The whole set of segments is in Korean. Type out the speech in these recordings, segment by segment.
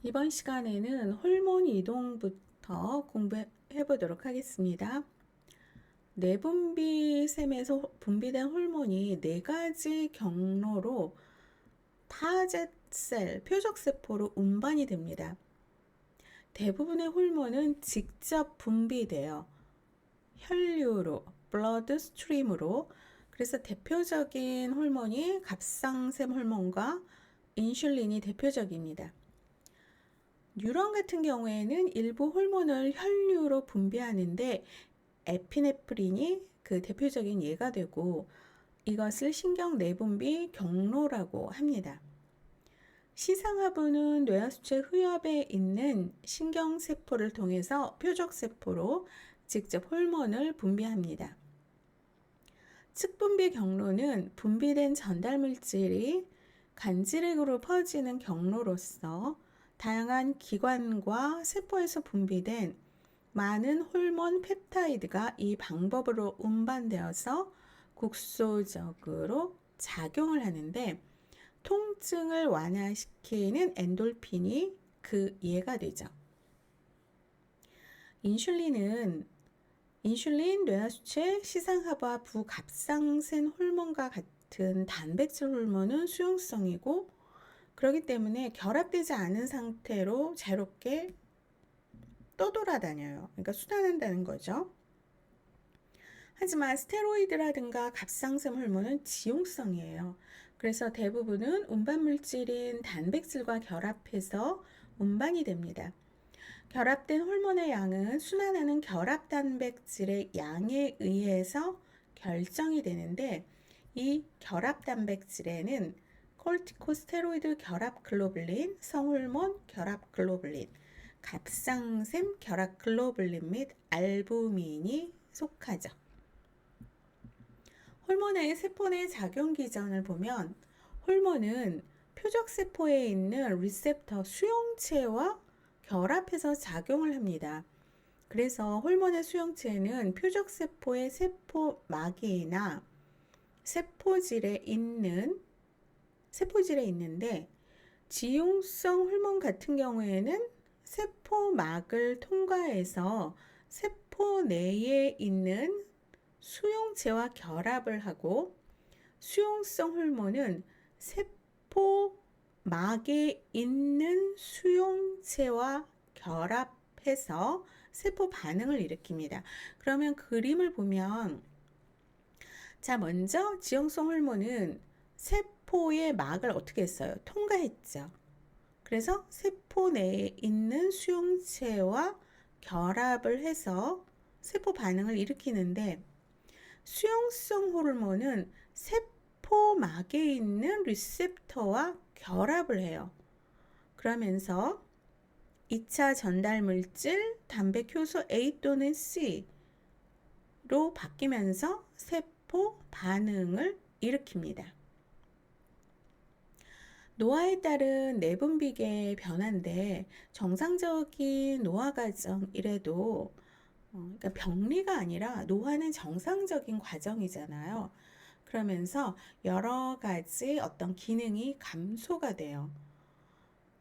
이번 시간에는 호르몬 이동부터 공부해 보도록 하겠습니다. 내분비샘에서 분비된 호르몬이 네 가지 경로로 타젯셀, 표적세포로 운반이 됩니다. 대부분의 호르몬은 직접 분비돼요. 혈류로, 블러드 스트림으로. 그래서 대표적인 호르몬이 갑상샘 호르몬과 인슐린이 대표적입니다. 뉴런 같은 경우에는 일부 호르몬을 혈류로 분비하는데 에피네프린이 그 대표적인 예가 되고 이것을 신경 내분비 경로라고 합니다. 시상하부는 뇌하수체 후엽에 있는 신경세포를 통해서 표적세포로 직접 호르몬을 분비합니다. 측분비 경로는 분비된 전달물질이 간질액으로 퍼지는 경로로서 다양한 기관과 세포에서 분비된 많은 호르몬 펩타이드가 이 방법으로 운반되어서 국소적으로 작용을 하는데 통증을 완화시키는 엔돌핀이 그 예가 되죠. 인슐린, 뇌하수체, 시상하부와 부갑상센 호르몬과 같은 단백질 호르몬은 수용성이고 그렇기 때문에 결합되지 않은 상태로 자유롭게 떠돌아다녀요. 그러니까 순환한다는 거죠. 하지만 스테로이드라든가 갑상샘 호르몬은 지용성이에요. 그래서 대부분은 운반물질인 단백질과 결합해서 운반이 됩니다. 결합된 호르몬의 양은 순환하는 결합 단백질의 양에 의해서 결정이 되는데 이 결합 단백질에는 콜티코스테로이드 결합 글로불린, 성호르몬 결합 글로불린, 갑상샘 결합 글로불린 및 알부민이 속하죠. 호르몬의 세포 내 작용 기전을 보면 호르몬은 표적세포에 있는 리셉터 수용체와 결합해서 작용을 합니다. 그래서 호르몬의 수용체는 표적세포의 세포막이나 세포질에 있는데 지용성 호르몬 같은 경우에는 세포막을 통과해서 세포 내에 있는 수용체와 결합을 하고 수용성 호르몬은 세포막에 있는 수용체와 결합해서 세포 반응을 일으킵니다. 그러면 그림을 보면 자, 먼저 지용성 호르몬은 세포의 막을 어떻게 했어요? 통과했죠. 그래서 세포 내에 있는 수용체와 결합을 해서 세포 반응을 일으키는데 수용성 호르몬은 세포막에 있는 리셉터와 결합을 해요. 그러면서 2차 전달물질 단백효소 A 또는 C로 바뀌면서 세포 반응을 일으킵니다. 노화에 따른 내분비계 변화인데 정상적인 노화 과정이래도 그러니까 병리가 아니라 노화는 정상적인 과정이잖아요. 그러면서 여러 가지 어떤 기능이 감소가 돼요.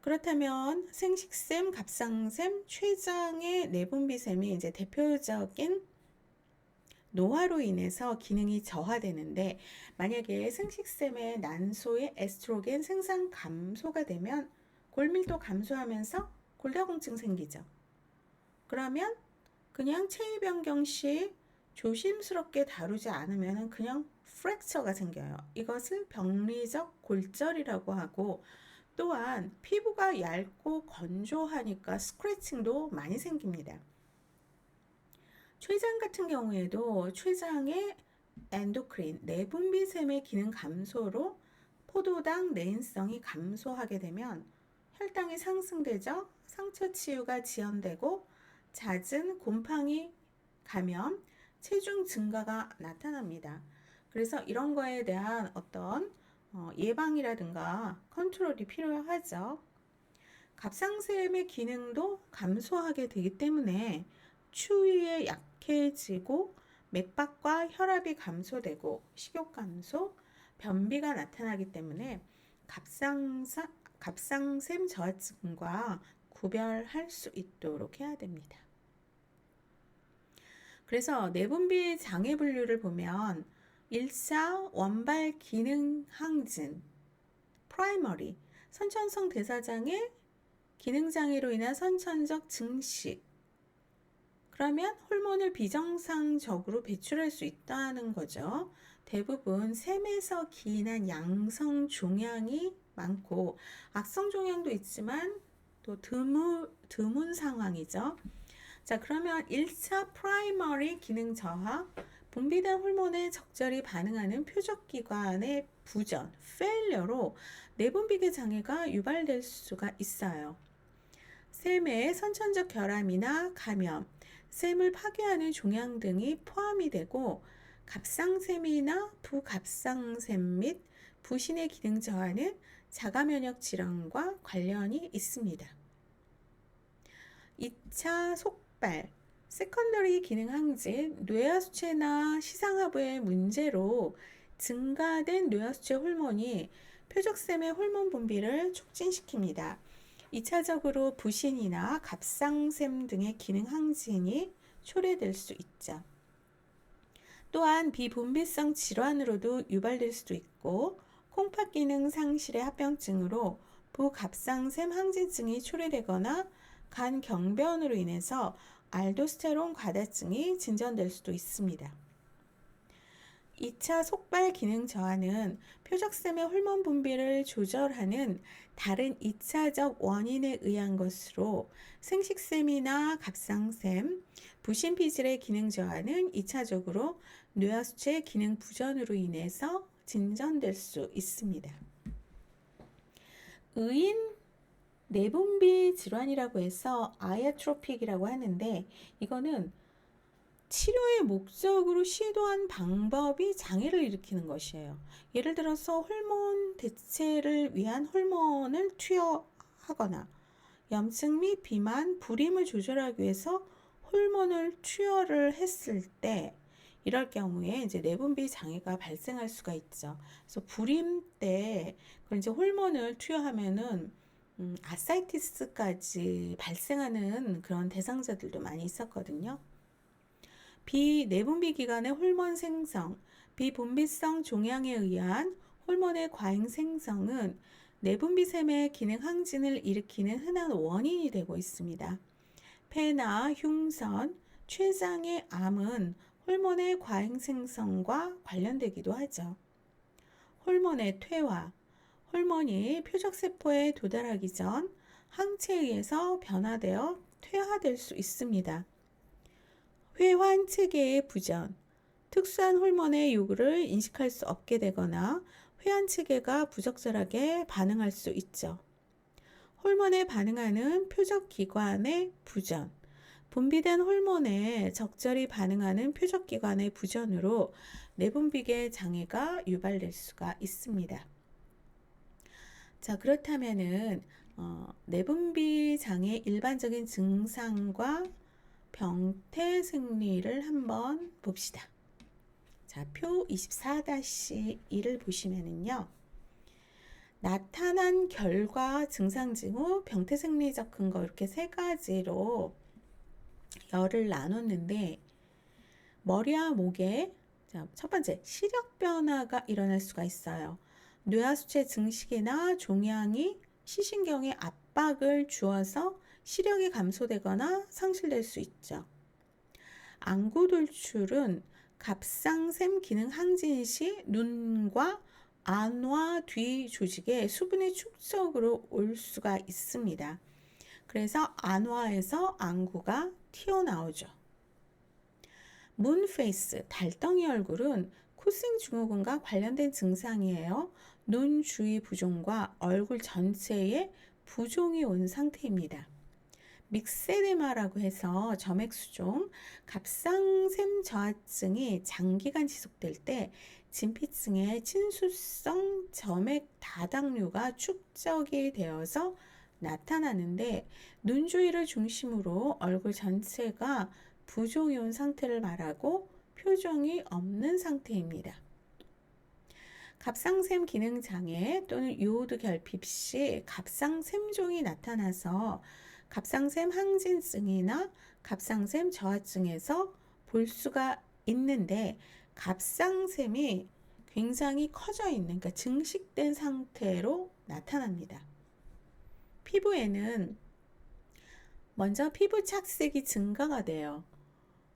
그렇다면 생식샘, 갑상샘, 췌장의 내분비샘이 이제 대표적인 노화로 인해서 기능이 저하되는데 만약에 생식샘의 난소의 에스트로겐 생산 감소가 되면 골밀도 감소하면서 골다공증 생기죠. 그러면 그냥 체위 변경 시 조심스럽게 다루지 않으면 그냥 프랙처가 생겨요. 이것을 병리적 골절이라고 하고 또한 피부가 얇고 건조하니까 스크래칭도 많이 생깁니다. 췌장 같은 경우에도 췌장의 엔도크린, 내분비샘의 기능 감소로 포도당 내인성이 감소하게 되면 혈당이 상승되죠. 상처 치유가 지연되고 잦은 곰팡이 감염, 체중 증가가 나타납니다. 그래서 이런 거에 대한 어떤 예방이라든가 컨트롤이 필요하죠. 갑상샘의 기능도 감소하게 되기 때문에 추위에 약해지고 맥박과 혈압이 감소되고 식욕 감소, 변비가 나타나기 때문에 갑상샘 저하증과 구별할 수 있도록 해야 됩니다. 그래서 내분비 장애 분류를 보면 1차 원발 기능 항진, 프라이머리, 선천성 대사장애, 기능장애로 인한 선천적 증식. 그러면 호르몬을 비정상적으로 배출할 수 있다는 거죠. 대부분 샘에서 기인한 양성 종양이 많고 악성 종양도 있지만 또 드문 상황이죠. 자, 그러면 1차 프라이머리 기능 저하, 분비된 호르몬에 적절히 반응하는 표적기관의 부전, 페일러로 내분비계 장애가 유발될 수가 있어요. 샘의 선천적 결함이나 감염, 샘을 파괴하는 종양 등이 포함이 되고 갑상샘이나 부갑상샘 및 부신의 기능 저하는 자가면역 질환과 관련이 있습니다. 2차 속발, 세컨더리 기능 항진, 뇌하수체나 시상하부의 문제로 증가된 뇌하수체 호르몬이 표적샘의 호르몬 분비를 촉진시킵니다. 2차적으로 부신이나 갑상샘 등의 기능 항진이 초래될 수 있죠. 또한 비분비성 질환으로도 유발될 수도 있고 콩팥 기능 상실의 합병증으로 부갑상샘 항진증이 초래되거나 간 경변으로 인해서 알도스테론 과다증이 진전될 수도 있습니다. 2차 속발 기능 저하는 표적샘의 호르몬 분비를 조절하는 다른 2차적 원인에 의한 것으로 생식샘이나 갑상샘, 부신피질의 기능 저하는 2차적으로 뇌하수체 기능 부전으로 인해서 진전될 수 있습니다. 의인 내분비 질환이라고 해서 아야트로픽이라고 하는데 이거는 치료의 목적으로 시도한 방법이 장애를 일으키는 것이에요. 예를 들어서 호르몬 대체를 위한 호르몬을 투여하거나 염증 및 비만, 불임을 조절하기 위해서 호르몬을 투여를 했을 때 이럴 경우에 이제 내분비 장애가 발생할 수가 있죠. 그래서 불임 때 이제 호르몬을 투여하면은 아사이티스까지 발생하는 그런 대상자들도 많이 있었거든요. 비내분비 기관의 호르몬 생성, 비분비성 종양에 의한 호르몬의 과잉 생성은 내분비샘의 기능 항진을 일으키는 흔한 원인이 되고 있습니다. 폐나 흉선, 췌장의 암은 호르몬의 과잉 생성과 관련되기도 하죠. 호르몬의 퇴화, 호르몬이 표적세포에 도달하기 전 항체에 의해서 변화되어 퇴화될 수 있습니다. 회환 체계의 부전, 특수한 호르몬의 요구를 인식할 수 없게 되거나 회환 체계가 부적절하게 반응할 수 있죠. 호르몬에 반응하는 표적기관의 부전, 분비된 호르몬에 적절히 반응하는 표적기관의 부전으로 내분비계 장애가 유발될 수가 있습니다. 자, 그렇다면은 내분비 장애 일반적인 증상과 병태 생리를 한번 봅시다. 자, 표 24-1을 보시면은요. 나타난 결과 증상 징후 병태 생리적 근거 이렇게 세 가지로 열을 나눴는데 머리와 목에 자, 첫 번째 시력 변화가 일어날 수가 있어요. 뇌하수체 증식이나 종양이 시신경에 압박을 주어서 시력이 감소되거나 상실될 수 있죠. 안구 돌출은 갑상샘 기능 항진 시 눈과 안과 뒤 조직에 수분의 축적으로 올 수가 있습니다. 그래서 안과에서 안구가 튀어나오죠. 문페이스, 달덩이 얼굴은 코스팅 증후군과 관련된 증상이에요. 눈 주위 부종과 얼굴 전체에 부종이 온 상태입니다. 믹세데마라고 해서 점액수종, 갑상샘 저하증이 장기간 지속될 때 진피층에 친수성 점액 다당류가 축적이 되어서 나타나는데 눈 주위를 중심으로 얼굴 전체가 부종이 온 상태를 말하고 표정이 없는 상태입니다. 갑상샘 기능 장애 또는 요오드 결핍 시 갑상샘종이 나타나서 갑상샘 항진증이나 갑상샘 저하증에서 볼 수가 있는데, 갑상샘이 굉장히 커져 있는, 그러니까 증식된 상태로 나타납니다. 피부에는 먼저 피부 착색이 증가가 돼요.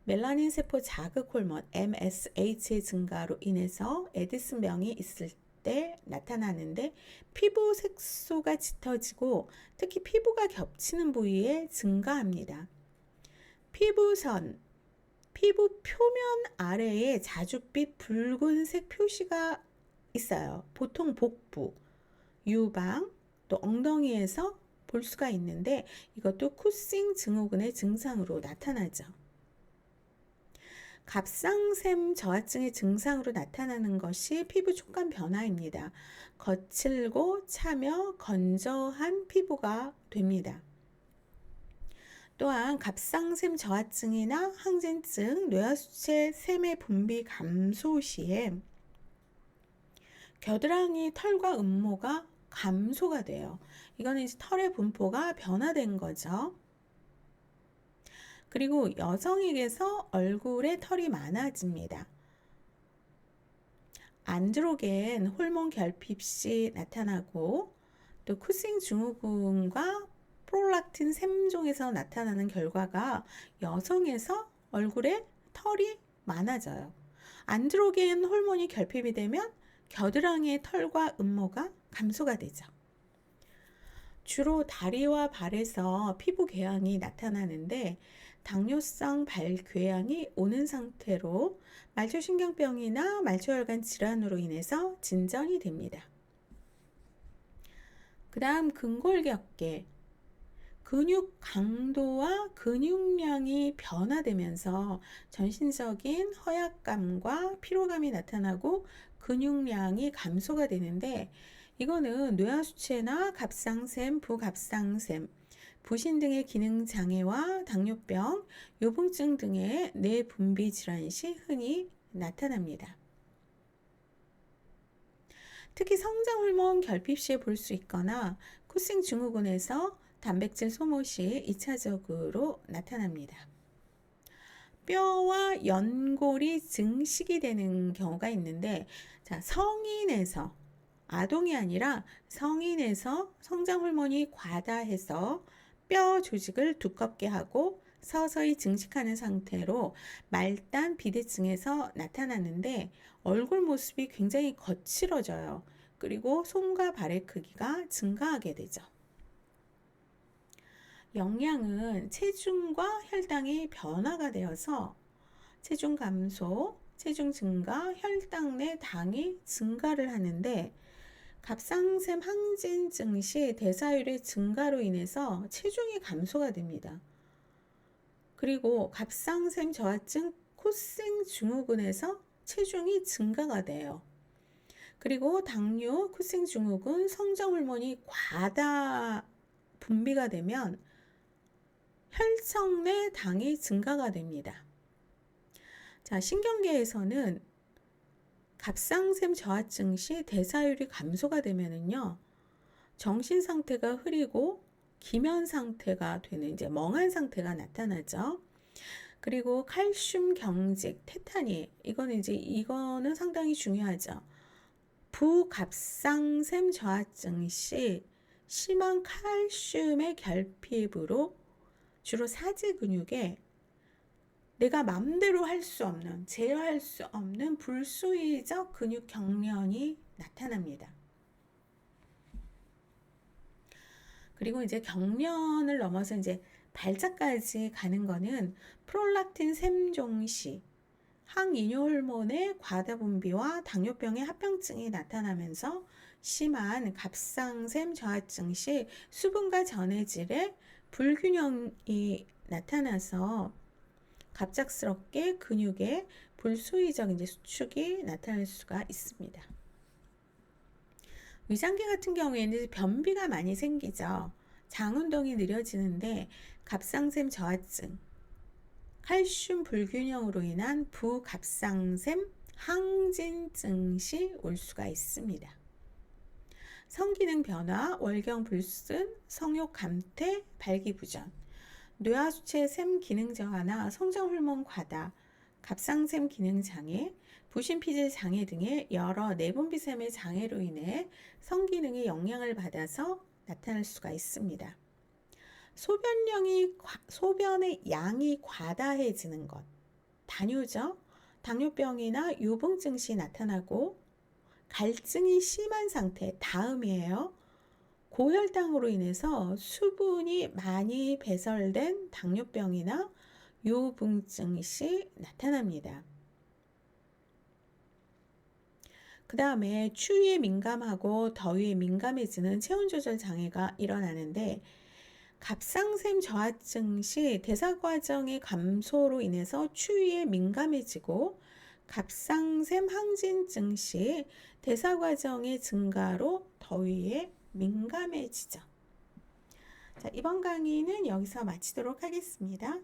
멜라닌 세포 자극 호르몬 MSH의 증가로 인해서 에디슨병이 있을 때 나타나는데, 피부 색소가 짙어지고 특히 피부가 겹치는 부위에 증가합니다. 피부선, 피부 표면 아래에 자줏빛 붉은색 표시가 있어요. 보통 복부, 유방, 또 엉덩이에서 볼 수가 있는데, 이것도 쿠싱 증후군의 증상으로 나타나죠. 갑상샘 저하증의 증상으로 나타나는 것이 피부 촉감 변화입니다. 거칠고 차며 건조한 피부가 됩니다. 또한 갑상샘 저하증이나 항진증, 뇌하수체 샘의 분비 감소 시에 겨드랑이 털과 음모가 감소가 돼요. 이거는 이제 털의 분포가 변화된 거죠. 그리고 여성에게서 얼굴에 털이 많아집니다. 안드로겐 호르몬 결핍 시 나타나고, 또 쿠싱 증후군과 프롤락틴 샘종에서 나타나는 결과가 여성에서 얼굴에 털이 많아져요. 안드로겐 호르몬이 결핍이 되면 겨드랑이의 털과 음모가 감소가 되죠. 주로 다리와 발에서 피부 궤양이 나타나는데, 당뇨성 발궤양이 오는 상태로 말초신경병이나 말초혈관 질환으로 인해서 진전이 됩니다. 그 다음 근골격계, 근육 강도와 근육량이 변화되면서 전신적인 허약감과 피로감이 나타나고 근육량이 감소가 되는데, 이거는 뇌하수체나 갑상샘, 부갑상샘, 부신 등의 기능 장애와 당뇨병, 요붕증 등의 뇌 분비 질환 시 흔히 나타납니다. 특히 성장 호르몬 결핍 시에 볼 수 있거나 쿠싱 증후군에서 단백질 소모 시 2차적으로 나타납니다. 뼈와 연골이 증식이 되는 경우가 있는데, 자, 성인에서, 아동이 아니라 성인에서 성장 호르몬이 과다해서 뼈 조직을 두껍게 하고 서서히 증식하는 상태로 말단 비대증에서 나타나는데, 얼굴 모습이 굉장히 거칠어져요. 그리고 손과 발의 크기가 증가하게 되죠. 영양은 체중과 혈당이 변화가 되어서 체중 감소, 체중 증가, 혈당 내 당이 증가를 하는데, 갑상샘 항진증 시 대사율의 증가로 인해서 체중이 감소가 됩니다. 그리고 갑상샘 저하증, 쿠싱 증후군에서 체중이 증가가 돼요. 그리고 당뇨, 쿠싱 증후군, 성장 호르몬이 과다 분비가 되면 혈청 내 당이 증가가 됩니다. 자, 신경계에서는 갑상샘 저하증 시 대사율이 감소가 되면은요, 정신 상태가 흐리고 기면 상태가 되는, 이제 멍한 상태가 나타나죠. 그리고 칼슘 경직, 테타니, 이거는 상당히 중요하죠. 부갑상샘 저하증 시 심한 칼슘의 결핍으로 주로 사지 근육에 내가 맘대로 할 수 없는, 제어할 수 없는 불수의적 근육 경련이 나타납니다. 그리고 이제 경련을 넘어서 이제 발작까지 가는 거는 프롤락틴 샘종 시 항이뇨 호르몬의 과다 분비와 당뇨병의 합병증이 나타나면서 심한 갑상샘 저하증 시 수분과 전해질의 불균형이 나타나서 갑작스럽게 근육에 불수의적 수축이 나타날 수가 있습니다. 위장계 같은 경우에는 변비가 많이 생기죠. 장 운동이 느려지는데, 갑상샘 저하증, 칼슘 불균형으로 인한 부갑상샘 항진증 시 올 수가 있습니다. 성기능 변화, 월경 불순, 성욕 감퇴, 발기부전, 뇌하수체 샘 기능 저하나 성장 호르몬 과다, 갑상샘 기능 장애, 부신피질 장애 등의 여러 내분비샘의 장애로 인해 성기능에 영향을 받아서 나타날 수가 있습니다. 소변의 양이 과다해지는 것, 단요죠. 당뇨병이나 유봉증 시 나타나고, 갈증이 심한 상태, 다음이에요. 고혈당으로 인해서 수분이 많이 배설된 당뇨병이나 유분증 시 나타납니다. 그 다음에 추위에 민감하고 더위에 민감해지는 체온 조절 장애가 일어나는데, 갑상샘 저하증 시 대사 과정의 감소로 인해서 추위에 민감해지고, 갑상샘 항진증 시 대사 과정의 증가로 더위에 민감해지죠. 자, 이번 강의는 여기서 마치도록 하겠습니다.